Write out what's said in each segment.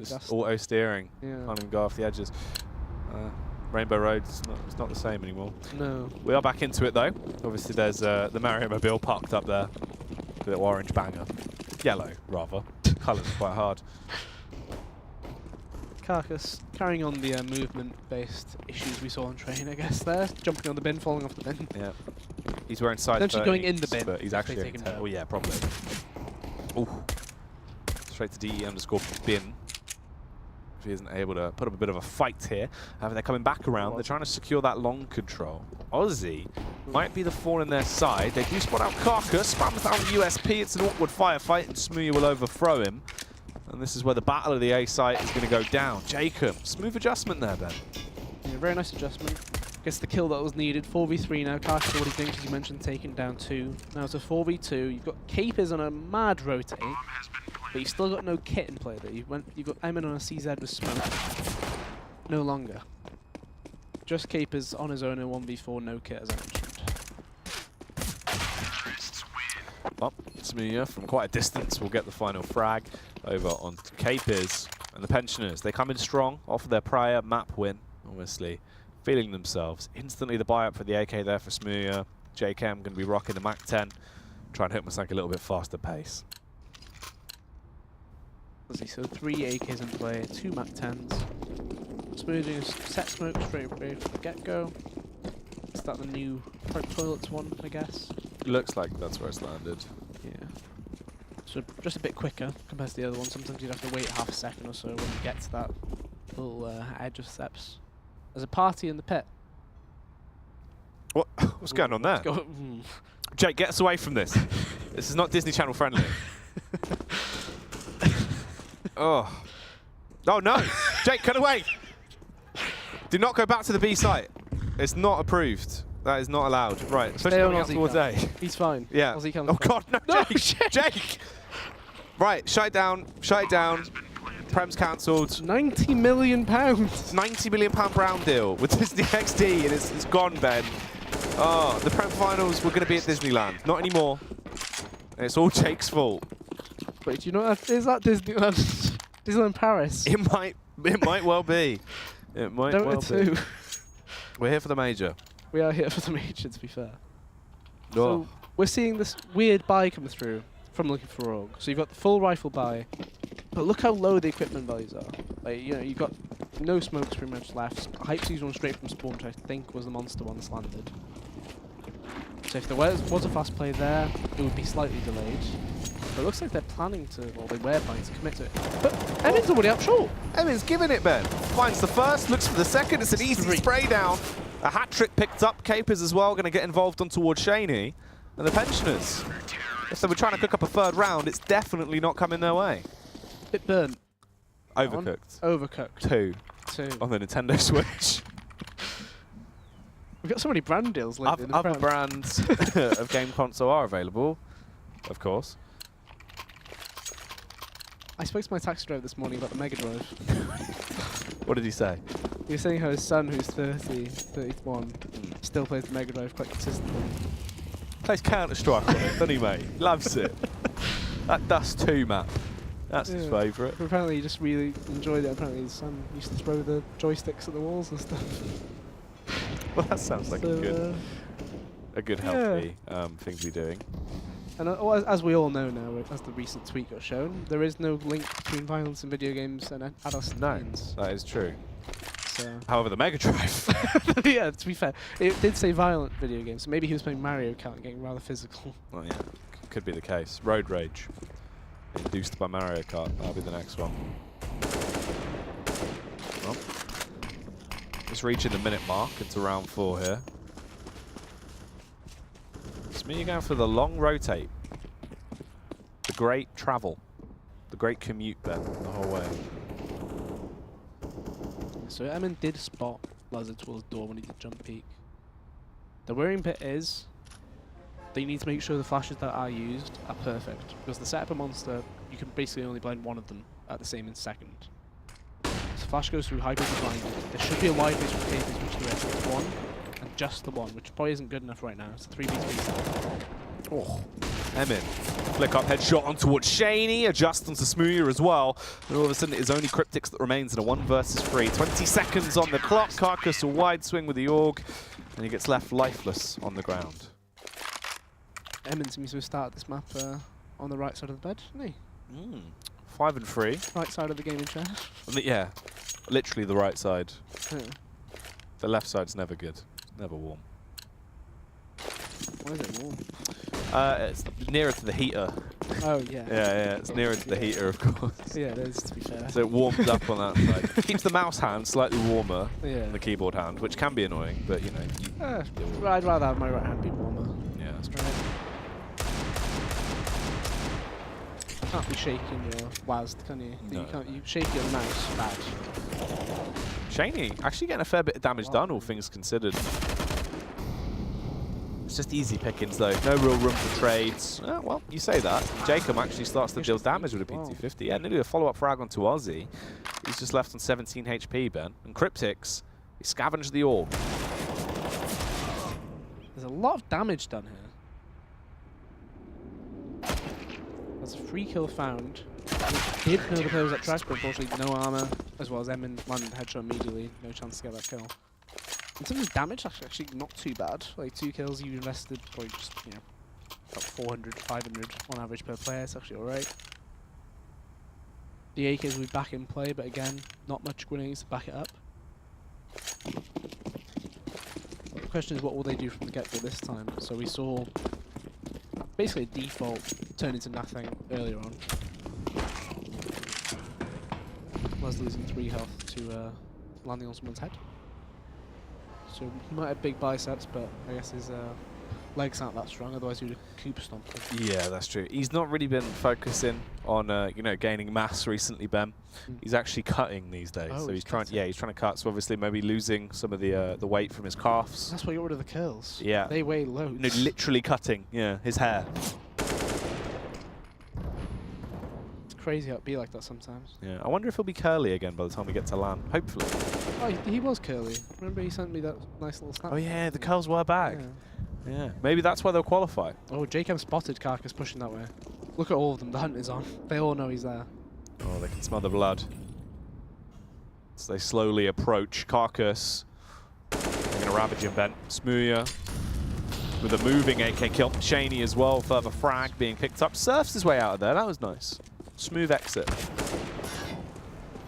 Just auto steering. Yeah. Can't even go off the edges. Rainbow Road, it's not the same anymore. No. We are back into it though. Obviously there's the Mario Mobile parked up there. A little orange banger. Yellow, rather. Colours are quite hard. Carcass carrying on the movement-based issues we saw on train, I guess, there. Jumping on the bin, falling off the bin. Yeah. He's wearing size 30s, Essentially going in the bin. but he's actually taking oh yeah, probably. Ooh. Straight to DE_bin. If he isn't able to put up a bit of a fight here. However, they're coming back around. They're trying to secure that long control. Aussie might be the thorn in their side. They do spot out Carcass, spams down the USP. It's an awkward firefight, and Smooya will overthrow him. And this is where the battle of the A site is going to go down. Jacob, smooth adjustment there, Ben. Yeah, very nice adjustment. Gets the kill that was needed. 4v3 now. Carcass already thinks, as you mentioned, taking down 2. Now it's a 4v2. You've got Capers on a mad rotate. But you've still got no kit in play there. You've got Emin on a CZ with smoke. No longer. Just Capers on his own in 1v4, no kit, as I mentioned. Well, Smooya from quite a distance will get the final frag over on Capers. And the Pensioners, they come in strong off of their prior map win, obviously. Feeling themselves. Instantly the buy-up for the AK there for Smooya. JKM going to be rocking the Mac 10. Try and hit Mustang a little bit faster pace. So 3 AKs in play, 2 Mac 10s. Smooya doing a set smoke straight away from the get-go. Is that the new front toilets one, I guess? Looks like that's where it's landed. Yeah. So just a bit quicker compared to the other one. Sometimes you'd have to wait half a second or so when you get to that little edge of steps. There's a party in the pit. What? What's going on there? Jake, get us away from this. This is not Disney Channel friendly. Oh. Oh no! Jake, cut away! Do not go back to the B site. It's not approved. That is not allowed. Right, especially going out towards A. He's fine. Yeah. Oh god, no, Jake! Jake! Right, shut it down. Shut it down. Prem's cancelled. £90 million. £90 million brown deal with Disney XD, and it's gone, Ben. Oh, the Prem finals were going to be at Disneyland. Not anymore. And it's all Jake's fault. Wait, do you know that is that Disneyland? Disneyland Paris? It might well be. It might Dota well 2. be. We're here for the major. We are here for the major, to be fair. Oh. So we're seeing this weird buy come through from looking for Aug. So you've got the full rifle buy, but look how low the equipment values are. Like, you know, you've got no smokes pretty much left. Hype sees one straight from spawn, which I think was the monster one that's landed. So if there was a fast play there, it would be slightly delayed. But it looks like they're planning to, well, they were planning to commit to it. But Emin's already up short. Emin's giving it, Ben. Finds the first, looks for the second. It's an easy spray down. A hat trick picked up. Capers as well, going to get involved on towards Shaney. And the Pensioners, if they were trying to cook up a third round, it's definitely not coming their way. Bit burnt. Overcooked. Overcooked. 2 2 on the Nintendo Switch. We've got so many brand deals lately. Other brands of game console are available, of course. I spoke to my taxi driver this morning about the Mega Drive. What did he say? He was saying how his son, who's 31, still plays the Mega Drive quite consistently. Plays Counter-Strike on it, doesn't he, mate? Loves it. That Dust 2 map. That's his favourite. But apparently he just really enjoyed it. Apparently his son used to throw the joysticks at the walls and stuff. Well, that sounds like a good healthy thing to be doing. And as we all know now, as the recent tweet got shown, there is no link between violence in video games and adult teens. No, that is true. So however, the Mega Drive. yeah, to be fair, it did say violent video games, so maybe he was playing Mario Kart and getting rather physical. Well, yeah, could be the case. Road Rage, induced by Mario Kart. That'll be the next one. Well, just reaching the minute mark into round 4 here. Smooya going for the long rotate. The great travel. The great commute, Ben, the whole way. So Emin did spot Lazard towards the door when he did jump peek. The worrying bit is that you need to make sure the flashes that are used are perfect, because the setup of Monster, you can basically only blind one of them at the same second. So flash goes through Hyper to blind. There should be a wide base with Capers which directs it's one, and just the one, which probably isn't good enough right now. It's a 3v3 set. Oh, Emin. Flick up headshot on towards Shaney, adjusts onto Smooya as well. And all of a sudden, it is only Cryptics that remains in a 1 versus 3. 20 seconds on the clock. Carcass a wide swing with the Aug, and he gets left lifeless on the ground. Emin seems to have started this map on the right side of the bed, didn't he? 5 and 3. Right side of the gaming chair. Yeah, literally the right side. Yeah. The left side's never good. It's never warm. Why is it warm? It's nearer to the heater. Oh, yeah. Yeah, it's nearer to the heater, of course. Yeah, it is, to be fair. So it warms up on that side. Keeps the mouse hand slightly warmer than the Yeah. keyboard hand, which can be annoying, but you know. I'd rather have my right hand be warmer. Yeah, that's true. You can't be shaking your WASD, can you? No. You can't. You shake your mouse bad. Shaney actually getting a fair bit of damage done, all things considered. It's just easy pickings though, no real room for trades. Well, you say that. Jacob actually starts to deal damage with a P250. Yeah, nearly a follow-up frag onto Aussie. He's just left on 17 HP, Ben. And Cryptics, he scavenged the orb. There's a lot of damage done here. There's a free kill found. Did kill the players at track, but unfortunately no armor, as well as Emin landed headshot immediately. No chance to get that kill. In terms of damage, actually not too bad. Like 2 kills, you invested probably just, you know, about 400, 500 on average per player. It's actually alright. The AKs will be back in play, but again, not much grenades to back it up. The question is, what will they do from the get-go this time? So we saw basically a default turn into nothing earlier on. Was losing 3 health to landing on someone's head. So he might have big biceps, but I guess his legs aren't that strong. Otherwise, he would have Coop stomped him. Yeah, that's true. He's not really been focusing on you know, gaining mass recently, Ben. He's actually cutting these days. Oh, So he's trying. Yeah, he's trying to cut. So obviously, maybe losing some of the weight from his calves. That's why he got rid of the curls. Yeah. They weigh loads. No, literally cutting. Yeah, his hair. It's crazy how it be like that sometimes. Yeah, I wonder if he'll be curly again by the time we get to LAN. Hopefully. Oh, he was curly. Remember he sent me that nice little snap? Oh yeah, the curls were back. Yeah. Yeah, maybe that's why they'll qualify. Oh, Jacob spotted Carcass pushing that way. Look at all of them. The hunt is on. They all know he's there. Oh, they can smell the blood. So they slowly approach Carcass. They're going to ravage him, Ben. Smooya with a moving AK kill. Shaney as well, further frag being picked up. Surfs his way out of there. That was nice. Smooth exit.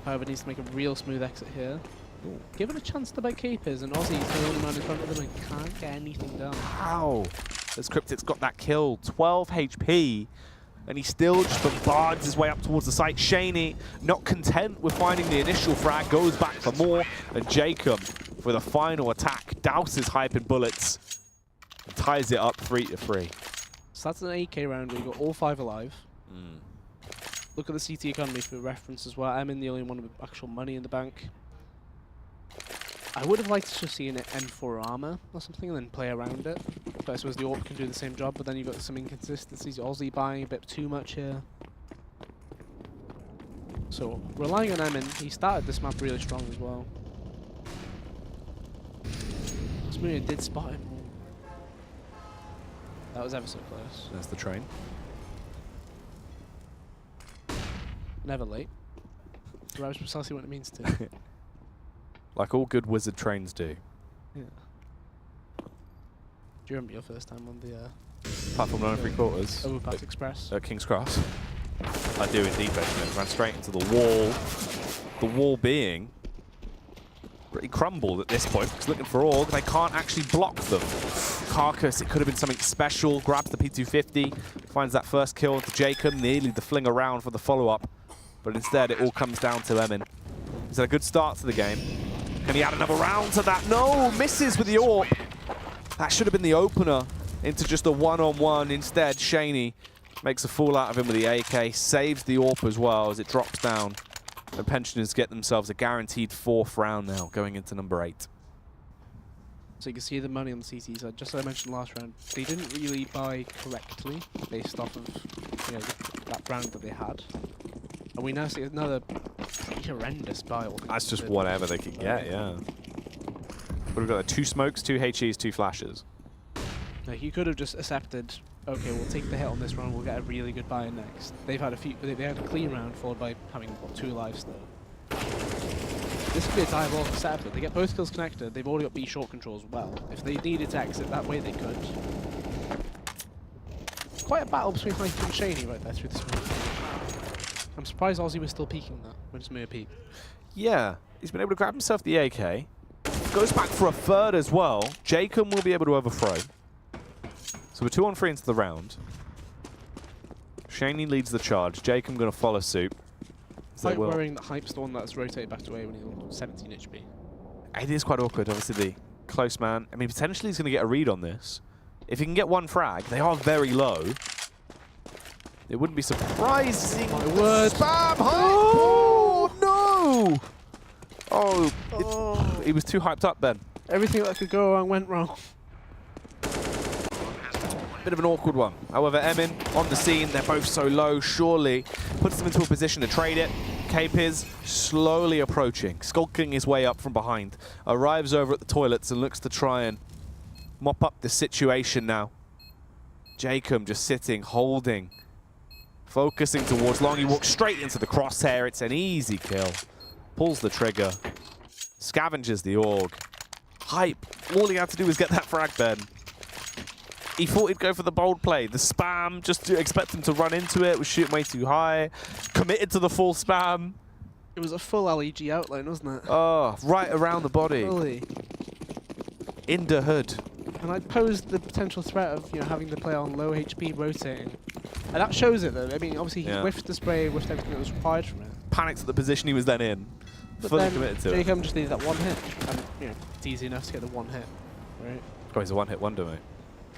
However, needs to make a real smooth exit here. Ooh. Given a chance to buy capers, and Aussie's the only man in front of them and can't get anything done. Wow. As Cryptic's got that kill, 12 HP, and he still just bombards his way up towards the site. Shaney, not content with finding the initial frag, goes back for more, and Jacob, with a final attack, douses Hype in bullets, and ties it up 3-3. So that's an 8k round where you got all 5 alive. Look at the CT economy for reference as well. I'm in the only one with actual money in the bank. I would have liked to see an M4 armor or something and then play around it. But I suppose the AWP can do the same job, but then you've got some inconsistencies. Aussie buying a bit too much here. So, relying on Emin, he started this map really strong as well. Smooya did spot him. That was ever so close. That's the train. Never late. That was precisely what it means to. Like all good wizard trains do. Yeah. Do you remember your first time on the Apart from 9 3/4. Overpass Express? King's Cross. I do indeed, Benjamin. Ran straight into the wall. The wall being pretty crumbled at this point. Because looking for Aug, they can't actually block them. Carcass, it could have been something special. Grabs the P250, finds that first kill to Jacob, nearly the fling around for the follow-up. But instead, it all comes down to Emin. He's had a good start to the game. Can he add another round to that? No, misses with the AWP. That should have been the opener into just a one-on-one. Instead, Shaney makes a fool out of him with the AK, saves the AWP as well as it drops down. The Pensioners get themselves a guaranteed 4th round now, going into number 8. So you can see the money on the CT side. Just as I mentioned last round, they didn't really buy correctly based off of that round that they had. And we now see another pretty horrendous buy. That's just whatever they can get, yeah. But we've got 2 smokes, 2 HEs, 2 flashes. Now, he could have just accepted okay, we'll take the hit on this round, we'll get a really good buy in next. They've had they had a clean round followed by having, what, 2 lives still. This could be a diabolical setup. If they get both kills connected, they've already got B short control as well. If they needed to exit that way, they could. Quite a battle between Hype and Shaney right there through this one. I'm surprised Ozzy was still peeking that when it's mere peek. Yeah, he's been able to grab himself the AK. Goes back for a third as well. Jacob will be able to overthrow. So we're 2-on-3 into the round. Shaney leads the charge. Jacob going to follow suit. Quite worrying that Hype's the one that's rotated back away when he's on 17 HP. It is quite awkward, obviously, the close man. I mean, potentially he's going to get a read on this. If he can get 1 frag, they are very low. It wouldn't be surprising. My word. Spam! Oh, no! Oh, he was too hyped up then. Everything that could go wrong went wrong. Bit of an awkward one. However, Emin on the scene, they're both so low, surely puts them into a position to trade it. Capiz slowly approaching, skulking his way up from behind. Arrives over at the toilets and looks to try and mop up the situation now. Jacob just sitting, holding, focusing towards long. He walks straight into the crosshair. It's an easy kill. Pulls the trigger. Scavenges the Aug. Hype. All he had to do was get that frag then. He thought he'd go for the bold play. The spam, just to expect him to run into it, was shooting way too high. Committed to the full spam. It was a full LEG outline, wasn't it? Oh, right around the body. Fully. In the hood. And I posed the potential threat of, having the player on low HP rotating. And that shows it though. I mean, obviously he whiffed the spray, whiffed everything that was required from it. Panicked at the position he was then in. But fully then committed to it. Jacob just needed that 1 hit. And, it's easy enough to get the 1 hit, right? Oh, he's a one-hit wonder, mate.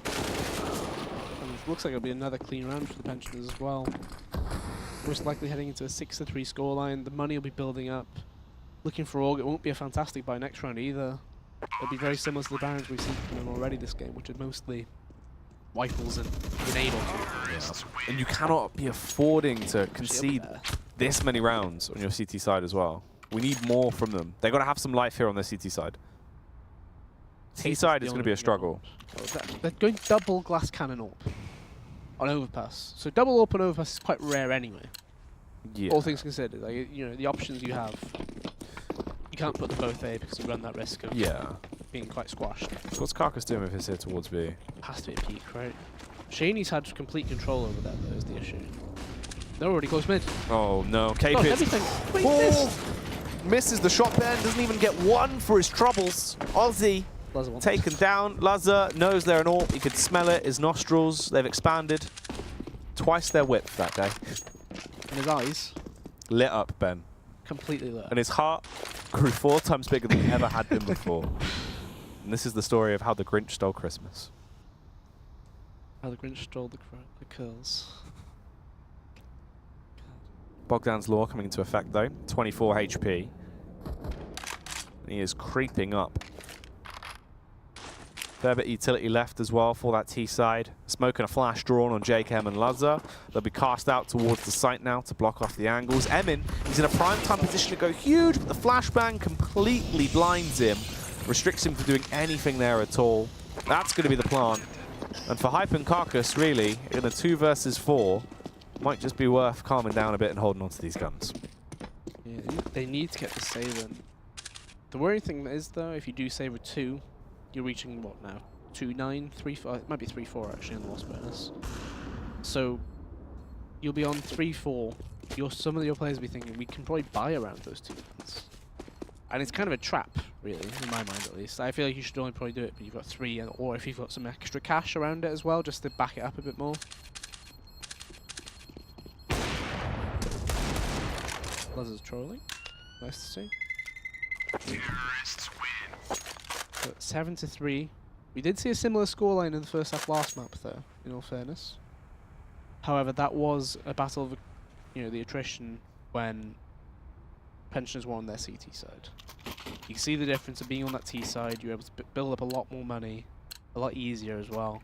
And it looks like it'll be another clean round for the Pensioners as well. Most likely heading into a 6-3 scoreline. The money will be building up. Looking for Aug. It won't be a fantastic buy next round either. It'll be very similar to the Barons we've seen from them already this game, which are mostly rifles and grenade or two. Yeah. And you cannot be affording to concede this many rounds on your CT side as well. We need more from them. They've got to have some life here on their CT side. T side is going to be a struggle. They're going double glass cannon AWP on overpass. So double AWP on overpass is quite rare anyway. Yeah. All things considered, like, the options you have, you can't put them both A because you run that risk of being quite squashed. So what's Carcass doing with his here towards B? Has to be a peak, right? Shaney's had complete control over that though, is the issue. They're already close mid. Oh no, God, Capiz. everything. Wait, this. Misses the shot then, doesn't even get 1 for his troubles. Ozzy taken down. Lazar knows they're an AWP. He could smell it. His nostrils, they've expanded. Twice their width that day. And his eyes. Lit up, Ben. Completely lit up. And his heart grew 4 times bigger than it ever had been before. And this is the story of how the Grinch stole Christmas. How the Grinch stole the curls. Bogdan's Law coming into effect though. 24 HP. And he is creeping up. Fair bit of utility left as well for that T side. Smoke and a flash drawn on JKM and Lazar. They'll be cast out towards the site now to block off the angles. Emin, he's in a prime time position to go huge, but the flashbang completely blinds him. Restricts him from doing anything there at all. That's going to be the plan. And for Hype and Carcass, really, in a 2 versus 4, might just be worth calming down a bit and holding on to these guns. Yeah, they need to get the save in. The worrying thing is, though, if you do save with 2, you're reaching, what now? 2-9, 3-4, it might be 3-4 actually in the loss bonus. So, you'll be on 3-4. Some of your players will be thinking, we can probably buy around those 2 guns. And it's kind of a trap, really, in my mind at least. I feel like you should only probably do it, but you've got 3, or if you've got some extra cash around it as well, just to back it up a bit more. Lazar's trolling. Nice to see. So 7-3. We did see a similar scoreline in the first half last map, though, in all fairness. However, that was a battle of, the attrition when Pensioners were on their CT side. You can see the difference of being on that T side. You're able to build up a lot more money, a lot easier as well.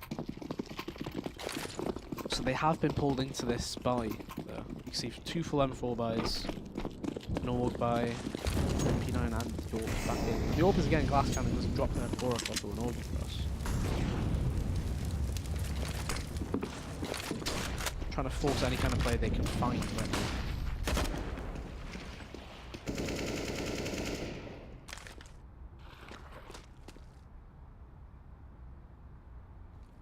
So they have been pulled into this buy, though. You can see 2 full M4 buys, an AWP buy, MP9 and the AWP back in. The AWP is again glass cannon, doesn't drop down 4 o'clock or an AWP for us. trying to force any kind of play they can find right now.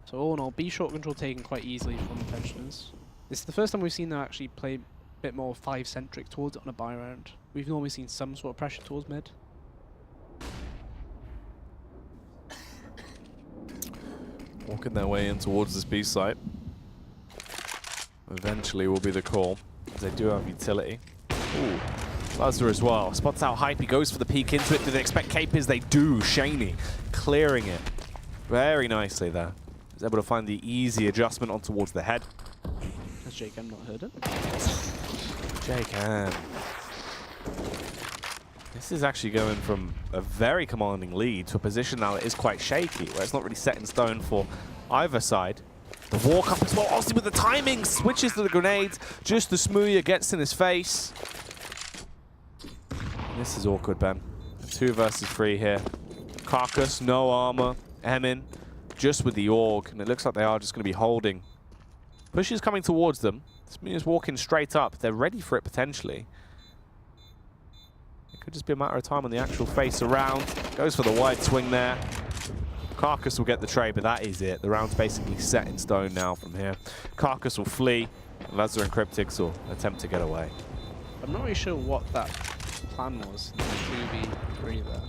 So all in all, B short control taken quite easily from the Pensioners. This is the first time we've seen them actually play a bit more 5-centric towards it on a buy round. We've normally seen some sort of pressure towards mid. Walking their way in towards this B site. Eventually will be the call, as they do have utility. Ooh, Lazar as well. Spots out Hype, he goes for the peek into it. Do they expect Capers? They do. Shaney clearing it very nicely there. He's able to find the easy adjustment on towards the head. Has JCam not heard it? JCam. This is actually going from a very commanding lead to a position now that is quite shaky, where it's not really set in stone for either side. The walk up as well, Aussie with the timing, switches to the grenades, just the Smooya gets in his face. This is awkward, Ben. 2 versus 3 here. Carcass, no armor. Emin, just with the Aug, and it looks like they are just going to be holding. Push is coming towards them. Smooya's walking straight up. They're ready for it potentially. It could just be a matter of time on the actual face around. Goes for the wide swing there. Carcass will get the trade, but that is it. The round's basically set in stone now from here. Carcass will flee, and Lazar and Cryptics will attempt to get away. I'm not really sure what that plan was. 2v3 there.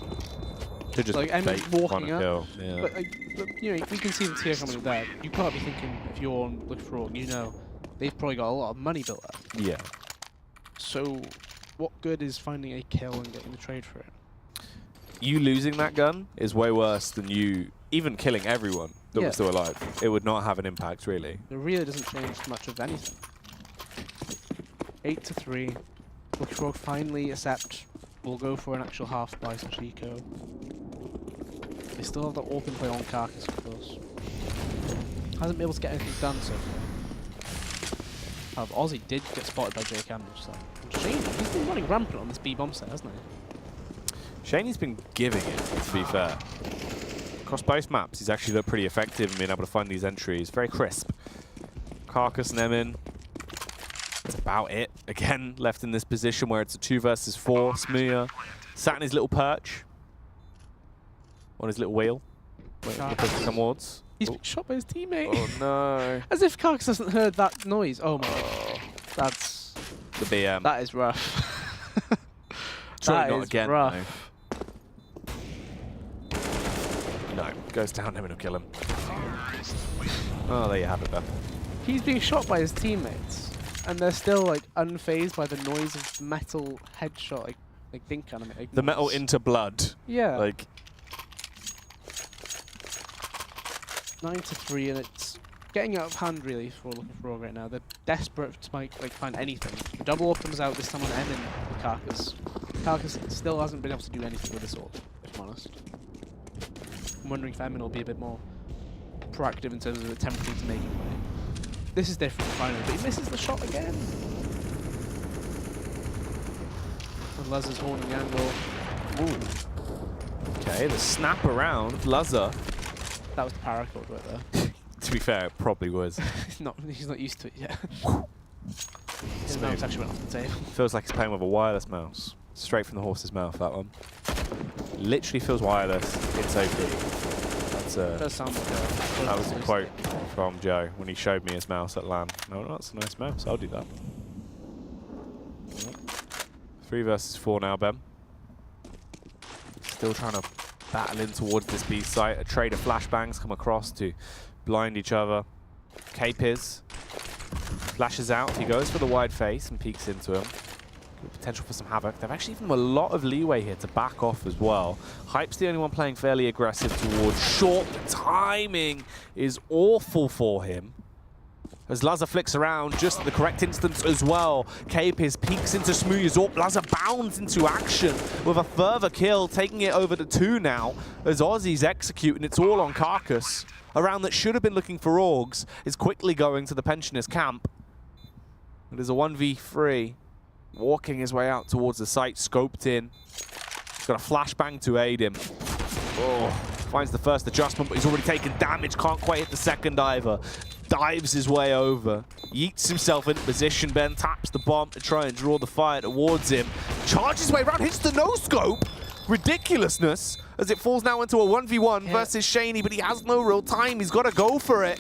Could just like Emma walking up, kill. Yeah. but look, you know, we can see the tier coming there. You can't be thinking, if you're on looking for Aug, you know, they've probably got a lot of money built up. Yeah. So, what good is finding a kill and getting the trade for it? You losing that gun is way worse than you even killing everyone that was still alive. It would not have an impact, really. It really doesn't change much of anything. 8-3. Looking for Aug finally accept. We'll go for an actual half buy / eco. They still have the open play on Carcass, of course. Hasn't been able to get anything done so far. Aussie did get spotted by JCam, which is like, Shane, he's been running rampant on this B bomb set, hasn't he? Shaney's been giving it, to be fair. Across both maps, he's actually looked pretty effective in being able to find these entries. Very crisp. Carcass and Emin. That's about it. Again, left in this position where it's a 2 versus 4. Smooya sat in his little perch. On his little wheel. Waiting for the push to come towards. He's been shot by his teammate. Oh no. As if Carcass hasn't heard that noise. Oh my god. That's... The BM. That is rough. Surely that not is again, rough. No, goes down, him and he'll kill him. Oh, there you have it then. He's being shot by his teammates, and they're still like unfazed by the noise of metal headshot, like think anime. The metal into blood. Yeah. Like 9-3, and it's getting out of hand really for looking for Aug right now. They're desperate to like find anything. The double up comes out this time on Emin with Carcass. Carcass still hasn't been able to do anything with this ult, if I'm honest. I'm wondering if Emin will be a bit more proactive in terms of attempting to make it play. This is different finally, but he misses the shot again. And Lazar's holding the angle. Ooh. Okay, the snap around. Lazar. That was the paracord right there. To be fair, it probably was. he's not used to it yet. His mouse actually went off the table. Feels like he's playing with a wireless mouse. Straight from the horse's mouth, that one. Literally feels wireless. It's OP. That's Does sound like that was a quote from Joe when he showed me his mouse at LAN. No, that's a nice mouse. I'll do that. 3 versus 4 now, Ben. Still trying to battle in towards this B site. A trade of flashbangs come across to blind each other. Capers flashes out. He goes for the wide face and peeks into him. Good potential for some havoc. They've actually given him a lot of leeway here to back off as well. Hype's the only one playing fairly aggressive towards short. The timing is awful for him. As Lazar flicks around just at the correct instance as well. Capers peeks into Smooya's AWP. Lazar bounds into action with a further kill, taking it over to 2 now as Aussie's executing. It's all on Carcass. A round that should have been looking for Augs is quickly going to the Pensioners camp. It is a 1v3. Walking his way out towards the site, scoped in. He's got a flashbang to aid him. Oh, finds the first adjustment, but he's already taken damage. Can't quite hit the second either. dives his way over, yeets himself into position. Ben taps the bomb to try and draw the fire towards him. Charges his way around, hits the no-scope. Ridiculousness as it falls now into a 1v1 versus Shaney, but he has no real time. He's got to go for it.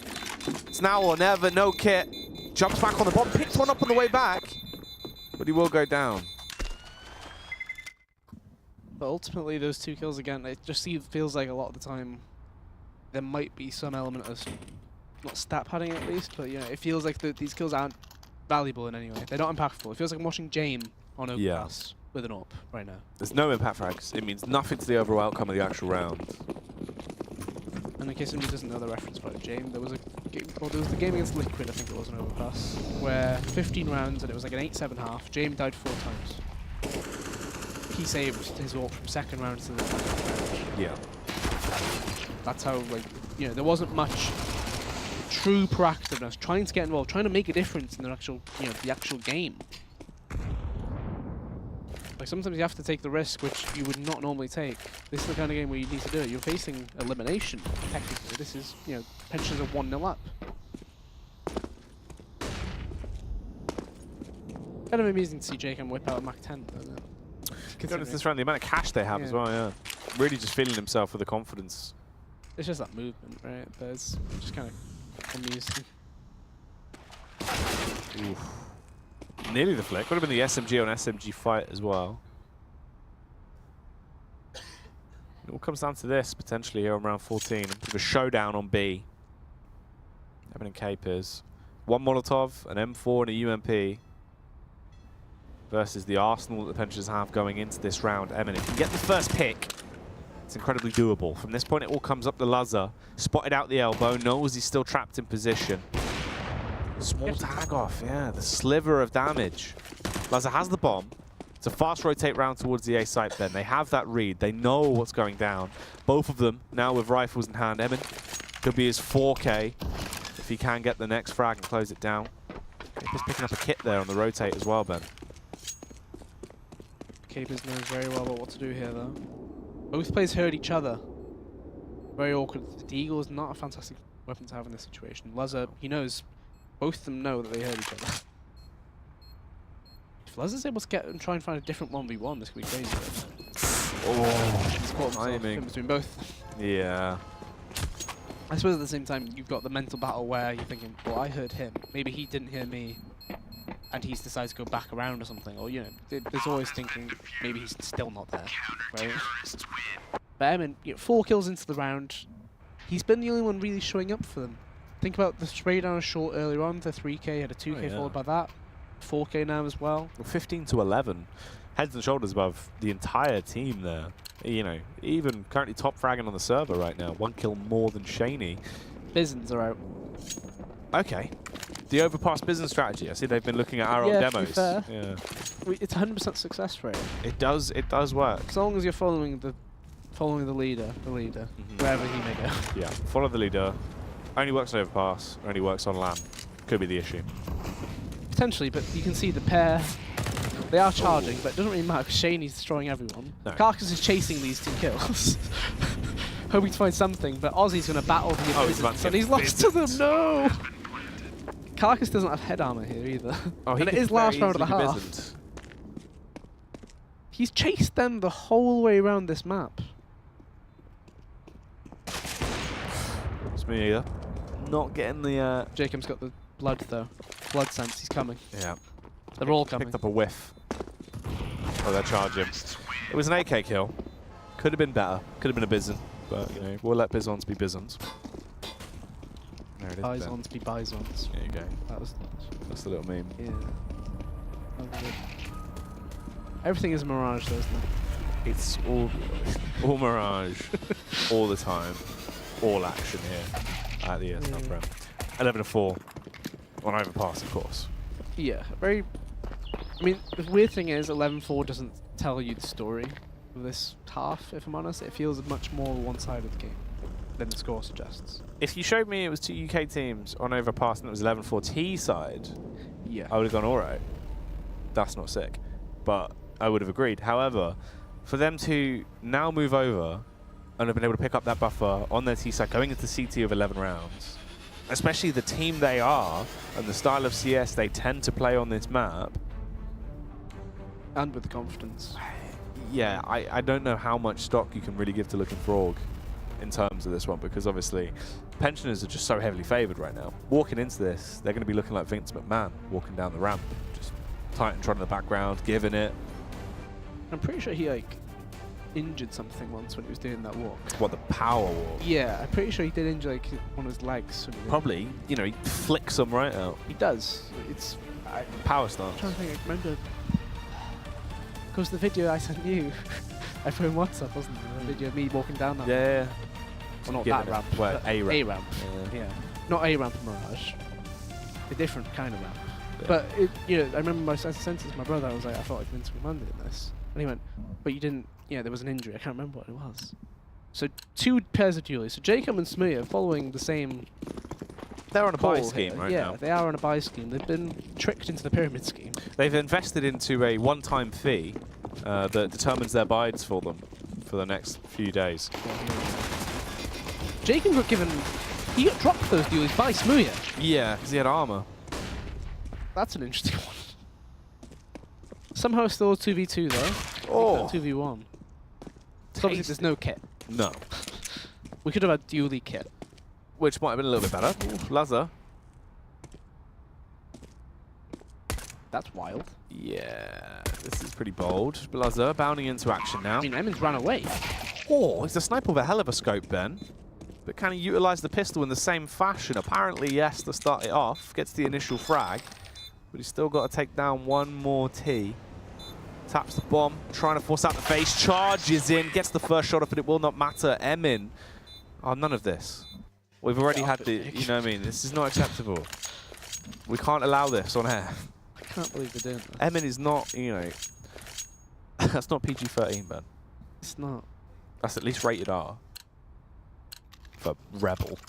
It's now or never, no kit. Jumps back on the bomb, picks one up on the way back, but he will go down. But ultimately, those 2 kills again, it just feels like a lot of the time there might be some element of, not stat padding at least, but it feels like these kills aren't valuable in any way. They're not impactful. It feels like I'm watching Jame on Overpass with an AWP right now. There's no impact frags. It means nothing to the overall outcome of the actual round. And in case anybody doesn't know the reference for Jame, there was a game, well, there was the game against Liquid, I think it was an Overpass, where 15 rounds and it was like an 8-7 half. Jame died 4 times. He saved his AWP from second round to the round. Yeah. That's how, like, there wasn't much true proactiveness, trying to get involved, trying to make a difference in the actual, the actual game. Like, sometimes you have to take the risk, which you would not normally take. This is the kind of game where you need to do it. You're facing elimination, technically. This is, pensions are 1-0 up. Kind of amusing to see Jacob whip out a Mach 10, isn't it? Considering this round, the amount of cash they have as well, really just feeling himself with the confidence. It's just that movement, right? But it's just kind of amusing. Oof. Nearly the flick. Would have been the SMG on SMG fight as well. It all comes down to this, potentially, here on round 14. A bit of a showdown on B. Evan and Capers. 1 Molotov, an M4 and a UMP. Versus the arsenal that the Pensioners have going into this round. Evan, if you can get the first pick, it's incredibly doable. From this point, it all comes up to Lazza. Spotted out the elbow, knows he's still trapped in position. Small tag off, the sliver of damage. Lazza has the bomb. It's a fast rotate round towards the A site then. They have that read. They know what's going down. Both of them now with rifles in hand. Evan could be his 4K if he can get the next frag and close it down. He's picking up a kit there on the rotate as well, Ben. Capers knows very well about what to do here, though. Both players heard each other. Very awkward. The Eagle is not a fantastic weapon to have in this situation. Lazza, he knows. Both of them know that they heard each other. If Lazza's able to get and try and find a different 1v1, this could be crazy. Oh, he's caught himself in between both. Yeah. I suppose at the same time, you've got the mental battle where you're thinking, well, I heard him. Maybe he didn't hear me. And he's decided to go back around or something. Or, there's always thinking maybe he's still not there. Right? But Emin, 4 kills into the round. He's been the only one really showing up for them. Think about the spray down a short earlier on, the 3K, had a 2K followed by that. 4K now as well. 15 to 11. Heads and shoulders above the entire team there. Even currently top fragging on the server right now. 1 kill more than Shaney. Bisons are out. Okay. The overpass business strategy. I see they've been looking at our own demos. To be fair, it's 100% success rate. It does work. As long as you're following the leader, wherever he may go. Yeah, follow the leader. Only works on overpass, only works on LAN. Could be the issue. Potentially, but you can see the pair. They are charging, but it doesn't really matter because Shaney's destroying everyone. No. Carcass is chasing these 2 kills. Hoping to find something, but Ozzy's going to battle the Invisits, and he's lost to them. No! Carcass doesn't have head armor here either. Oh, and it is last round of the half. He's chased them the whole way around this map. It's me here. Not getting the... Jacob's got the blood though. Blood sense, he's coming. Yeah. They're all coming. Picked up a whiff. Oh, they're charging. It was an AK kill. Could have been better. Could have been a Bison. But, we'll let Bisons be Bisons. There it is. Bisons be Bisons. There you go. That's the little meme. Yeah. Everything is a mirage though, isn't it? It's all mirage. All the time. All action here at the ESL Prem. 11-4 on overpass, of course. Yeah, very... I mean, the weird thing is 11-4 doesn't tell you the story of this half, if I'm honest. It feels much more one-sided game than the score suggests. If you showed me it was 2 UK teams on overpass and it was 11-4 T side, I would have gone, alright, that's not sick. But I would have agreed. However, for them to now move over and have been able to pick up that buffer on their T side, going into CT of 11 rounds, especially the team they are and the style of CS they tend to play on this map. And with confidence. Yeah, I don't know how much stock you can really give to Looking for Aug in terms of this one, because obviously pensioners are just so heavily favoured right now. Walking into this, they're going to be looking like Vince McMahon walking down the ramp, just tight and trot in the background, giving it. I'm pretty sure he like injured something once when he was doing that walk. What, the power walk? Yeah, I'm pretty sure he did injure like one of his legs. Probably, you know, he flicks them right out. He does. It's power I'm stance. trying to think. I remember. Because the video I sent you, I put in WhatsApp, wasn't it? The video of me walking down that. Yeah. Well, not Giving that ramp. Well, A ramp. A ramp. Yeah. Not A ramp and Mirage. A different kind of ramp. Yeah. But it, you know, I remember I sent it to my brother. I was like, I thought like Vince McMahon did this, and he went, but you didn't. Yeah, there was an injury. I can't remember what it was. So 2 pairs of duelies. So Jacob and Smear following the same. They're on a buy here. scheme right yeah, now. they are on a buy scheme. They've been tricked into the pyramid scheme. They've invested into a one-time fee that determines their bides for them for the next few days. Jacob got given. He got dropped those duelies by Smear. Yeah, because he had armor. That's an interesting one. Somehow still 2v2 though. Oh. 2v1. So obviously there's no kit. No. We could have had duelie kit. Which might have been a little bit better. Lazar. That's wild. Yeah, this is pretty bold. Lazar bounding into action now. I mean, Emmons ran away. Oh, he's a sniper with a hell of a scope, Ben. But can he utilise the pistol in the same fashion? Apparently, yes, to start it off. Gets the initial frag. But he's still got to take down one more T. Taps the bomb, trying to force out the face. Charges in, gets the first shot off, but it will not matter. Emin. Oh, none of this. We've already had the, you know what I mean? This is not acceptable. We can't allow this on air. I can't believe they're doing that. Emin is not, you know, that's not PG-13, Ben. It's not. That's at least rated R. For Rebel.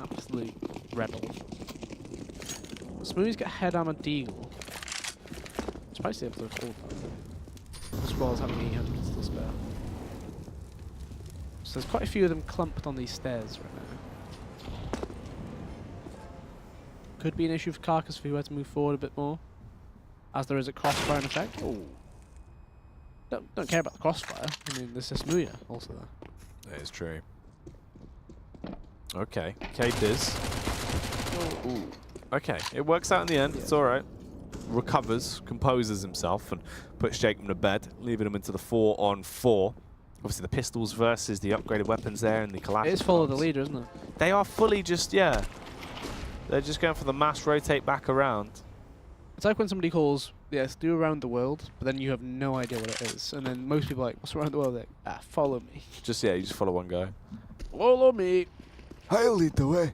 Absolute rebel. Smoothie's got head armor deagle. Surprised they have to hold that. As well as having 800 still spare. So there's quite a few of them clumped on these stairs right now. Could be an issue for Carcass if he were to move forward a bit more. As there is a crossfire in effect. Oh. Don't care about the crossfire. I mean, there's this Muya also there. That is true. Okay, Kate is. Oh. Ooh. Okay, it works out in the end. Yeah. It's all right. Recovers, composes himself, and puts Jacob to bed, leaving him into the 4-on-4. Obviously, the pistols versus the upgraded weapons there and the Kalashnikov. It is follow the leader, isn't it? They are fully just, yeah. They're just going for the mass rotate back around. It's like when somebody calls, yes, do around the world, but then you have no idea what it is. And then most people are like, what's around the world? They're like, follow me. Just, yeah, you just follow one guy. Follow me. I'll lead the way.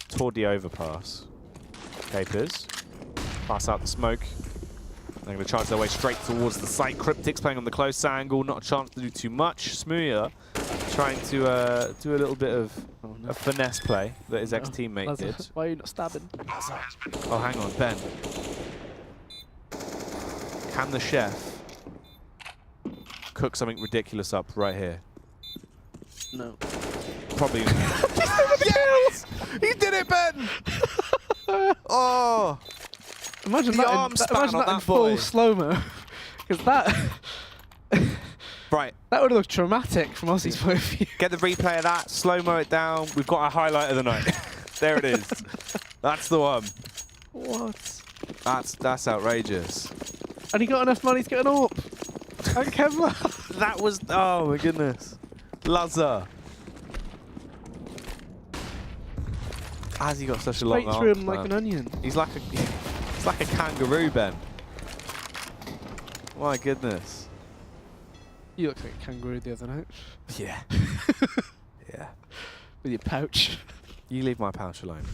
Toward the overpass. Capers. Pass out the smoke. They're going to charge their way straight towards the site. Cryptic's playing on the close angle. Not a chance to do too much. Smuya trying to do a little bit of a finesse play that his ex-teammate did. Why are you not stabbing? Oh, hang on, Ben. Can the chef cook something ridiculous up right here? No. Probably. Yes! He did it, Ben! Oh! Imagine the that arm span imagine on that in that full boy. slow-mo. Because that... Right. That would look traumatic from Aussie's point of view. Get the replay of that, slow-mo it down. We've got our highlight of the night. There it is. That's the one. What? That's outrageous. And he got enough money to get an AWP. And Kevlar. That was... Oh, my goodness. Lazar. Has he got such a long Straight arm? through him like an onion. He's like a kangaroo, Ben. My goodness. You looked like a kangaroo the other night. Yeah. Yeah. With your pouch. You leave my pouch alone.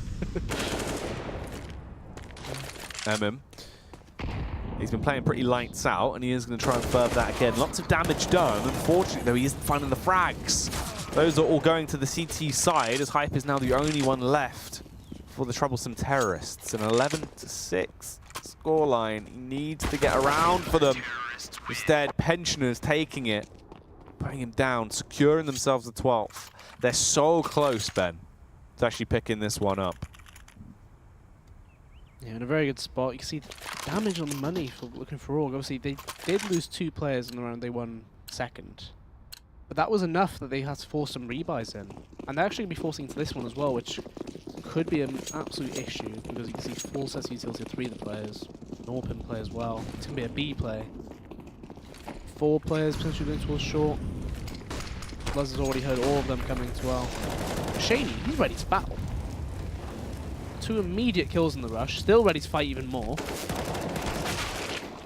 He's been playing pretty lights out, and he is going to try and further that again. Lots of damage done. Unfortunately, though, he isn't finding the frags. Those are all going to the CT side, as Hype is now the only one left for the troublesome terrorists. An 11-6 scoreline. He needs to get around for them. Instead, Pensioners taking it. Cutting him down, securing themselves the 12th. They're so close, Ben, to actually picking this one up. Yeah, in a very good spot. You can see the damage on the money for looking for Aug. Obviously, they did lose 2 players in the round they won second. But that was enough that they had to force some rebuys in. And they're actually going to be forcing into this one as well, which could be an absolute issue, because you can see full sets of utility of 3 of the players. An AWP play as well. It's going to be a B play. 4 players potentially going towards short. Luz has already heard all of them coming as well. Shaney, he's ready to battle. 2 immediate kills in the rush, still ready to fight even more.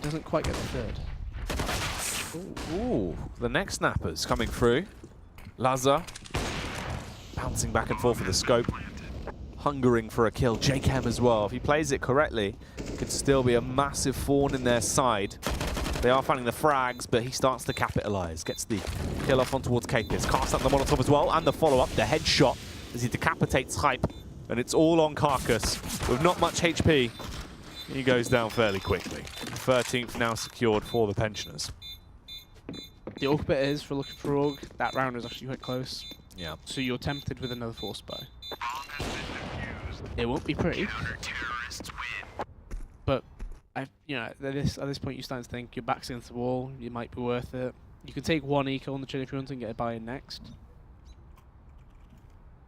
Doesn't quite get the 3rd. Ooh, the next snapper's coming through. Lazar bouncing back and forth with the scope, hungering for a kill. J-Chem as well. If he plays it correctly, it could still be a massive thorn in their side. They are finding the frags, but he starts to capitalize. Gets the kill off on towards Capis. Casts up the Molotov as well, and the follow-up, the headshot, as he decapitates Hype. And it's all on Carcass. With not much HP, he goes down fairly quickly. 13th now secured for the Pensioners. The awkward bit is, for looking for Aug, that round is actually quite close. Yeah. So you're tempted with another force buy. It won't be pretty. But at this point you start to think your back's against the wall, it might be worth it. You could take 1 eco on the chin if you want and get a buy in next.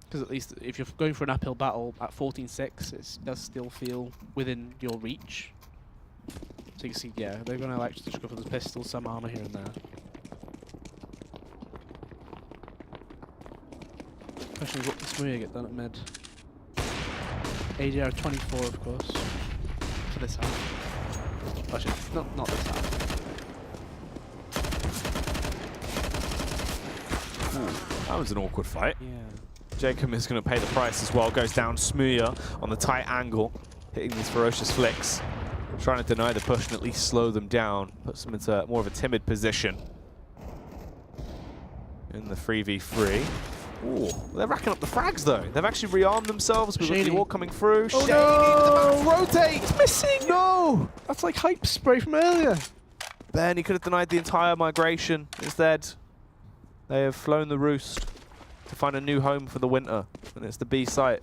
Because at least if you're going for an uphill battle at 14-6, it does still feel within your reach. So you can see, yeah, they're going to actually just go for the pistol, some armor here and there. Question is, what can Smooya get done at mid? ADR 24, of course, for this half. Actually, not this half. Ooh, that was an awkward fight. Yeah. Jacob is going to pay the price as well. Goes down Smooya on the tight angle, hitting these ferocious flicks. Trying to deny the push and at least slow them down. Puts them into more of a timid position. In the 3v3. Ooh, they're racking up the frags though. They've actually rearmed themselves with the wall coming through. Oh Shady, no! rotate! It's missing! No! That's like hype spray from earlier. Ben, he could have denied the entire migration. Instead, they have flown the roost to find a new home for the winter. And it's the B site.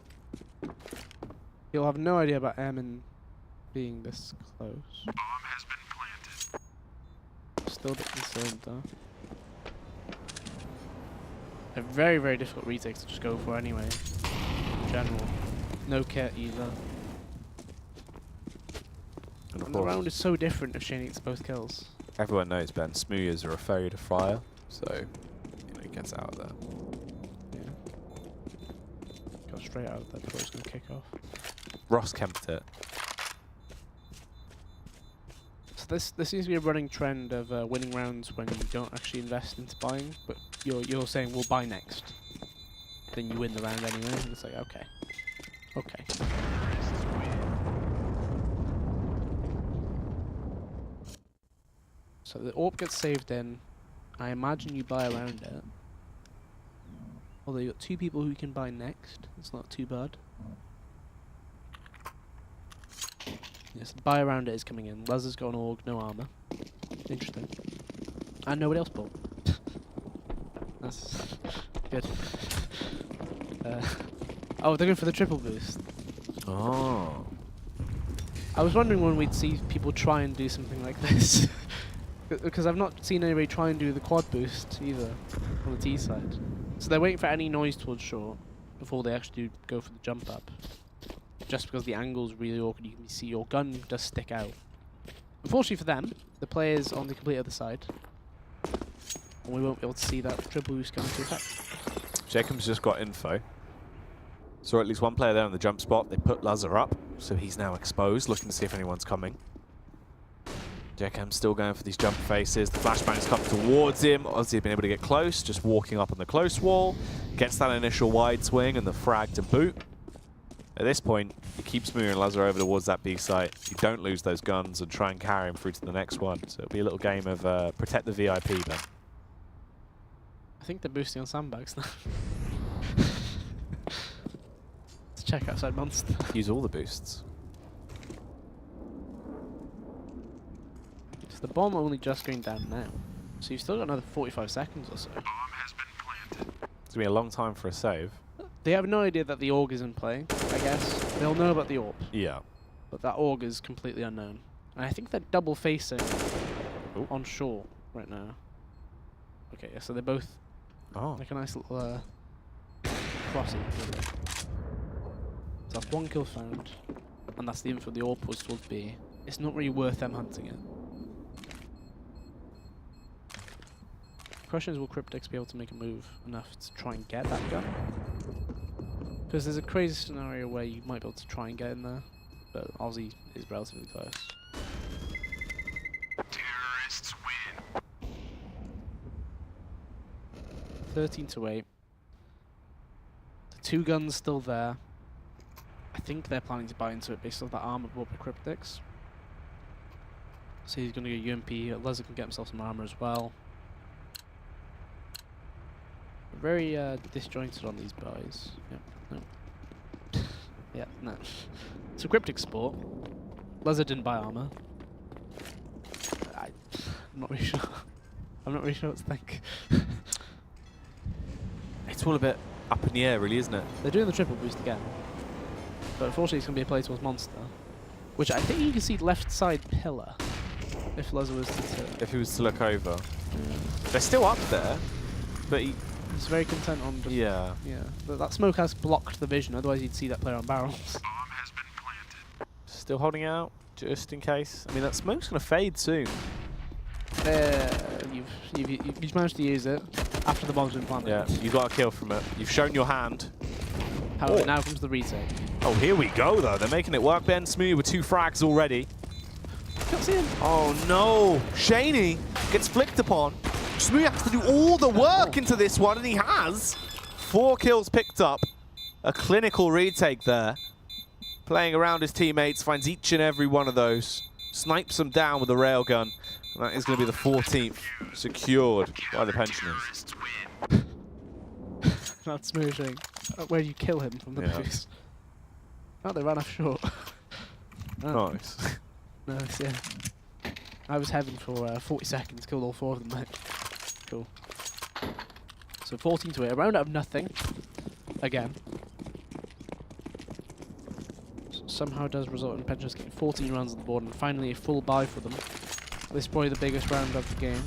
You'll have no idea about Airman being this close. Bomb has been planted. Still a bit concerned though. A very, very difficult retake to just go for anyway. In general. No kit either. And the round is so different if Shane gets both kills. Everyone knows, Ben, Smooyas are afraid of fire, so he gets out of there. Yeah. Got straight out of there before it's going to kick off. Ross camped it. So this seems to be a running trend of winning rounds when you don't actually invest into buying, but you're saying we'll buy next. Then you win the round anyway, and it's like, okay. Okay. So the AWP gets saved in. I imagine you buy around it. Although you've got 2 people who you can buy next. It's not too bad. Yes, the buy around it is coming in. Luz has got an AUG, no armor. Interesting. And nobody else bought. That's good. Oh, they're going for the triple boost. Oh. I was wondering when we'd see people try and do something like this. Because I've not seen anybody try and do the quad boost either on the T side. So they're waiting for any noise towards short before they actually do go for the jump up. Just because the angle's really awkward, you can see your gun does stick out. Unfortunately for them, the player's on the complete other side. And we won't be able to see that triple boost come into effect. Jacob's just got info. Saw at least one player there on the jump spot. They put Lazar up, so he's now exposed, looking to see if anyone's coming. Jacob's still going for these jump faces. The flashbang's come towards him. Ozzy been able to get close, just walking up on the close wall. Gets that initial wide swing and the frag to boot. At this point, you keep moving Lazar over towards that B site. You don't lose those guns and try and carry him through to the next one. So it'll be a little game of protect the VIP, Ben. I think they're boosting on sandbags now. Let's check outside Monster. Use all the boosts. Is the bomb only just going down now? So you've still got another 45 seconds or so. Bomb has been planted. It's going to be a long time for a save. They have no idea that the Aug is in play, I guess. They'll know about the AWP, Yeah. but that Aug is completely unknown. And I think they're double facing Ooh. on shore right now. Okay, yeah, so they're both Oh. like a nice little crossing. So that's 1 kill found, and that's the info the AWP was told B. It's not really worth them hunting it. The question is, will Cryptix be able to make a move enough to try and get that gun? Because there's a crazy scenario where you might be able to try and get in there, but Aussie is relatively close. Terrorists win. 13-8. The 2 guns still there. I think they're planning to buy into it based on that armor bought by Cryptix. So he's going to go UMP. Lezzer can get himself some armor as well. Very disjointed on these buys. Yep, no. Yeah, no. So Cryptix sport. Lezzer didn't buy armor. I'm not really sure. I'm not really sure what to think. It's all a bit up in the air, really, isn't it? They're doing the triple boost again. But unfortunately it's going to be a play towards Monster. Which I think you can see left side pillar. If Lezzer was to... If he was to look over. They're still up there, but he... He's very content on... Just, Yeah. Yeah. But that smoke has blocked the vision, otherwise you'd see that player on barrels. Bomb has been planted. Still holding out, just in case. I mean, that smoke's going to fade soon. You've managed to use it after the bomb's been planted. Yeah, you got a kill from it. You've shown your hand. However, Oh. now comes the retake. Oh, here we go, though. They're making it work. Ben Smooth with 2 frags already. Can't see him. Oh, no. Shaney gets flicked upon. Smooth has to do all the work into this one, and he has. 4 kills picked up. A clinical retake there. Playing around his teammates, finds each and every one of those. Snipes them down with a railgun. And that is going to be the 14th secured by the Pensioners. Terrorists win. Not smoothing. Where you kill him from the Yeah. boost. Oh, they ran off short. Oh, Nice. nice, yeah. I was heaven for 40 seconds, killed all 4 of them, mate. Cool. So 14-8, a round out of nothing. Again. Somehow does result in Pensioners getting 14 rounds on the board and finally a full buy for them. This is probably the biggest round of the game.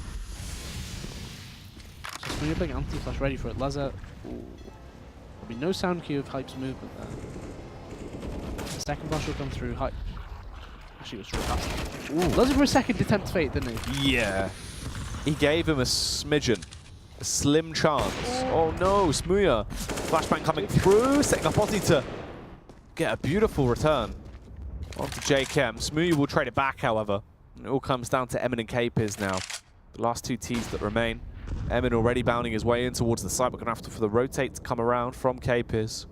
So when you're playing anti-flash ready for it, Lezzer. There'll be no sound cue of Hype's movement there. The second flash will come through. Hype. Actually, it was really fast. Lezzer for a second attempt fate, didn't he? Yeah. He gave him a smidgen. A slim chance. Oh no, Smooya. Flashbang coming through, setting up Aussie to get a beautiful return. On to JKM. Smooya will trade it back, however. And it all comes down to Emin and K-Piz now. The last 2 Ts that remain. Emin already bounding his way in towards the side, but going to have to for the rotate to come around from K-Piz.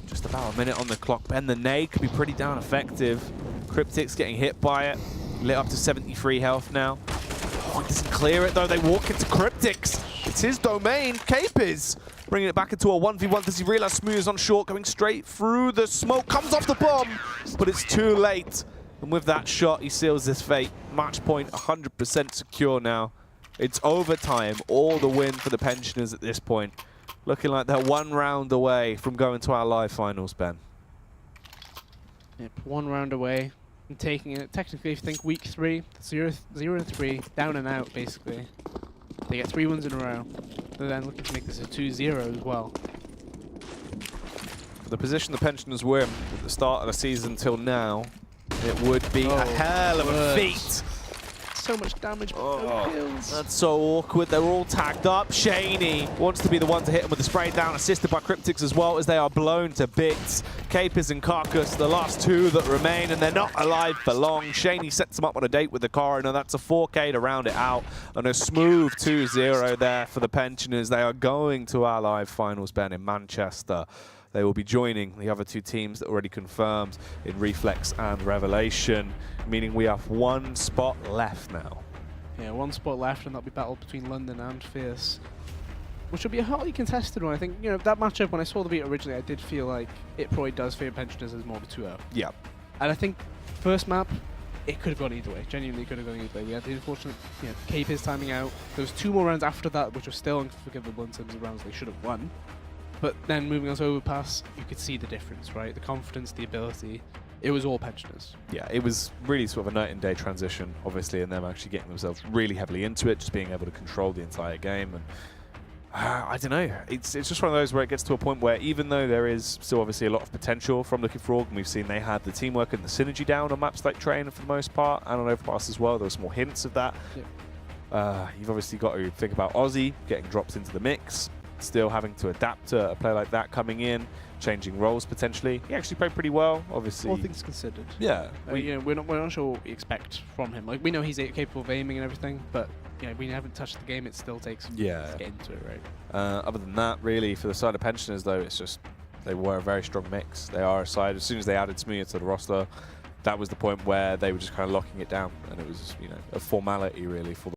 Just about a minute on the clock. Ben, the nade could be pretty damn effective. Cryptix getting hit by it. Lit up to 73 health now. Oh, he doesn't clear it though. They walk into Cryptix. It's his domain. Capiz bringing it back into a 1v1 as he realized Smooth is on short, going straight through the smoke. Comes off the bomb, but it's too late. And with that shot, he seals his fate. Match point 100% secure now. It's overtime. All the win for the Pensioners at this point. Looking like they're 1 round away from going to our live finals, Ben. Yep, 1 round away. And taking it, technically, if you think week 3, 0-3, down and out, basically. They get 3 wins in a row. They're then looking to make this a 2-0 as well. For the position the Pensioners were in at the start of the season till now, it would be a hell of a feat. So much damage, but no kills. That's so awkward. They're all tagged up. Shaney wants to be the one to hit him with the spray down, assisted by Cryptix as well, as they are blown to bits. Capiz and Carcass, the last 2 that remain, and they're not alive for long. Shaney sets them up on a date with the coroner. That's a 4K to round it out, and a smooth 2-0 there for the Pensioners. They are going to our live finals, Ben, in Manchester. They will be joining the other 2 teams that already confirmed in Reflex and Revelation, meaning we have 1 spot left now. Yeah, 1 spot left, and that'll be battle between London and Fierce, which will be a hotly contested one. I think, you know, that matchup, when I saw the beat originally, I did feel like it probably does favour Pensioners as more of a 2-0. Yeah. And I think first map, it could have gone either way. Genuinely could have gone either way. We had the unfortunate, KP's timing out. There was 2 more rounds after that, which were still unforgivable in terms of rounds they should have won. But then moving on to overpass, you could see the difference, right? The confidence, the ability. It was all pensioners. Yeah, it was really sort of a night and day transition, obviously, and them actually getting themselves really heavily into it, just being able to control the entire game. And I don't know, it's just one of those where it gets to a point where even though there is still obviously a lot of potential from Looking for Org, and we've seen they had the teamwork and the synergy down on maps like Train for the most part, and on Overpass as well, there were some more hints of that. Yeah. You've obviously got to think about Aussie getting dropped into the mix, still having to adapt to a player like that coming in, changing roles potentially. He actually played pretty well, obviously. All things considered. Yeah. We're not sure what we expect from him. Like, we know he's capable of aiming and everything, but we haven't touched the game. It still takes to get into it, right? Other than that, really, for the side of pensioners, though, it's just they were a very strong mix. They are a side. As soon as they added Smooth to the roster, that was the point where they were just kind of locking it down, and it was a formality really for them.